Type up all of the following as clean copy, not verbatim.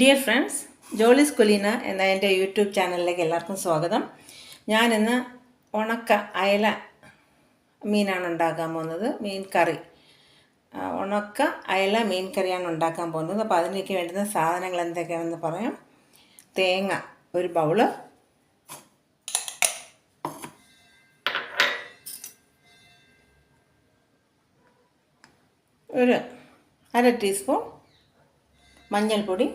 Dear friends, ജോളിസ് കുലീന എന്ന എൻ്റെ YouTube ചാനലിലേക്ക് എല്ലാവർക്കും സ്വാഗതം. ഞാനിന്ന് ഉണക്ക അയല മീനാണ് ഉണ്ടാക്കാൻ പോകുന്നത്. മീൻ കറി, ഉണക്ക അയല മീൻ കറിയാണ് ഉണ്ടാക്കാൻ പോകുന്നത്. അപ്പോൾ അതിലേക്ക് വേണ്ടുന്ന സാധനങ്ങൾ എന്തൊക്കെയാണെന്ന് പറയാം. തേങ്ങ ഒരു ബൗള്, ഒരു 1/2 ടീസ്പൂൺ മഞ്ഞൾപ്പൊടി,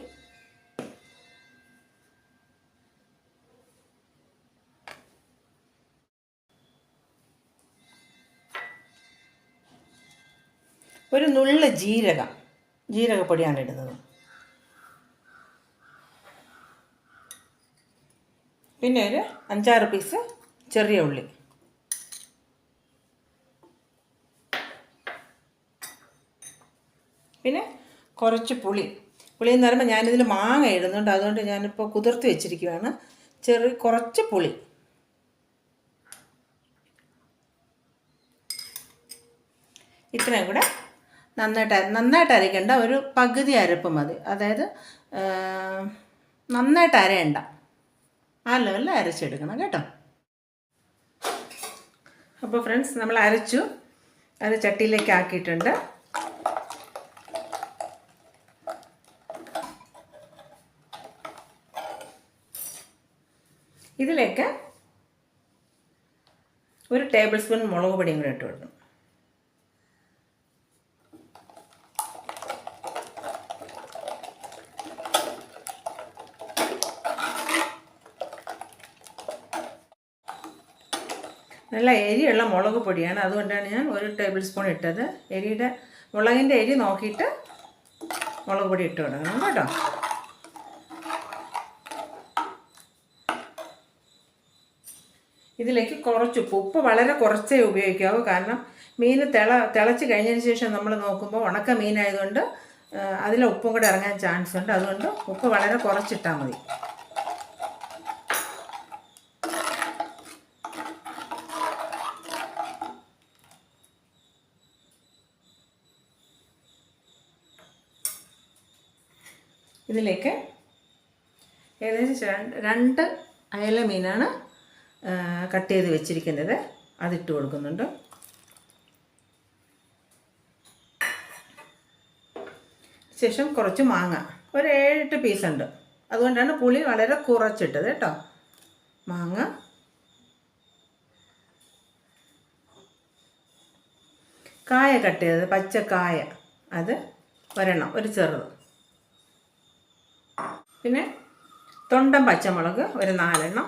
ഒരു നുള്ള ജീരകപ്പൊടിയാണ് ഇടുന്നത്. പിന്നെ ഒരു 5-6 പീസ് ചെറിയ ഉള്ളി, പിന്നെ കുറച്ച് പുളി എന്ന് പറയുമ്പോൾ ഞാനിതിൽ മാങ്ങ ഇടുന്നുണ്ട്, അതുകൊണ്ട് ഞാനിപ്പോൾ കുതിർത്ത് വെച്ചിരിക്കുകയാണ്. കുറച്ച് പുളി, ഇത്രയും കൂടെ നന്നായിട്ട് അരയ്ക്കേണ്ട, ഒരു പകുതി അരപ്പ് മതി. അതായത് നന്നായിട്ട് അരയണ്ട, ആ ലെവലിൽ അരച്ചെടുക്കണം കേട്ടോ. അപ്പോൾ ഫ്രണ്ട്സ്, നമ്മൾ അരച്ചു, അത് ചട്ടിയിലേക്ക് ആക്കിയിട്ടുണ്ട്. ഇതിലേക്ക് ഒരു ടേബിൾ സ്പൂൺ മുളക് പൊടിയും കൂടെ ഇട്ട് കൊടുക്കണം. നല്ല എരിയുള്ള മുളക് പൊടിയാണ്, അതുകൊണ്ടാണ് ഞാൻ ഒരു ടേബിൾ സ്പൂൺ ഇട്ടത്. മുളകിൻ്റെ എരി നോക്കിയിട്ട് മുളക് പൊടി ഇട്ട് കൊടുക്കണം കേട്ടോ. ഇതിലേക്ക് കുറച്ച് ഉപ്പ് വളരെ കുറച്ചേ ഉപയോഗിക്കാവൂ. കാരണം മീൻ തിളച്ച് കഴിഞ്ഞതിന് ശേഷം നമ്മൾ നോക്കുമ്പോൾ ഉണക്ക മീനായതുകൊണ്ട് അതിലെ ഉപ്പും കൂടെ ഇറങ്ങാൻ ചാൻസ് ഉണ്ട്. അതുകൊണ്ട് ഉപ്പ് വളരെ കുറച്ചിട്ടാൽ മതി. ഇതിലേക്ക് ഏകദേശം 2 അയല മീനാണ് കട്ട് ചെയ്ത് വെച്ചിരിക്കുന്നത്, അതിട്ട് കൊടുക്കുന്നുണ്ട്. ശേഷം കുറച്ച് മാങ്ങ, ഒരു 7-8 പീസുണ്ട്, അതുകൊണ്ടാണ് പുളി വളരെ കുറച്ചിട്ടത് കേട്ടോ. മാങ്ങ, കായ കട്ട് ചെയ്തത്, പച്ചക്കായ അത് ഒരെണ്ണം, ഒരു ചെറുത്. പിന്നെ തൊണ്ടൻ പച്ചമുളക് ഒരു 4 എണ്ണം.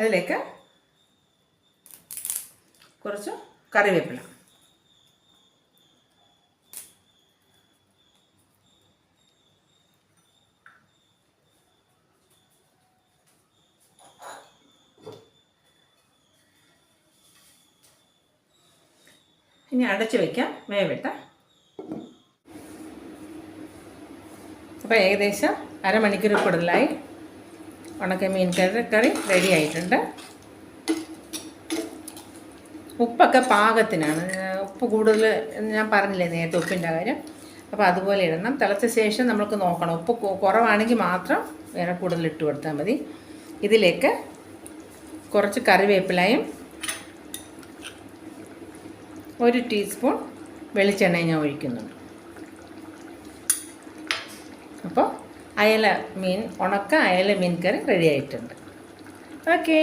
അതിലേക്ക് കുറച്ച് കറിവേപ്പില, ഇനി അടച്ചു വയ്ക്കാം വേവട്ടെ. അപ്പോൾ ഏകദേശം അരമണിക്കൂർ കൂടുതലായി ഉണക്ക മീൻ കറി റെഡി ആയിട്ടുണ്ട്. ഉപ്പൊക്കെ പാകത്തിനാണ്. ഉപ്പ് കൂടുതൽ ഞാൻ പറഞ്ഞില്ലേ നേരത്തെ ഉപ്പിൻ്റെ കാര്യം, അപ്പോൾ അതുപോലെ ഇടണം. തിളച്ച ശേഷം നമുക്ക് നോക്കണം, ഉപ്പ് കുറവാണെങ്കിൽ മാത്രം വേറെ കൂടുതൽ ഇട്ട് കൊടുത്താൽ മതി. ഇതിലേക്ക് കുറച്ച് കറിവേപ്പിലയും 1 ടീസ്പൂൺ വെളിച്ചെണ്ണയും ഞാൻ ഒഴിക്കുന്നുണ്ട്. അപ്പോൾ ഉണക്ക അയല മീൻ കറി റെഡി ആയിട്ടുണ്ട്. ഓക്കേ.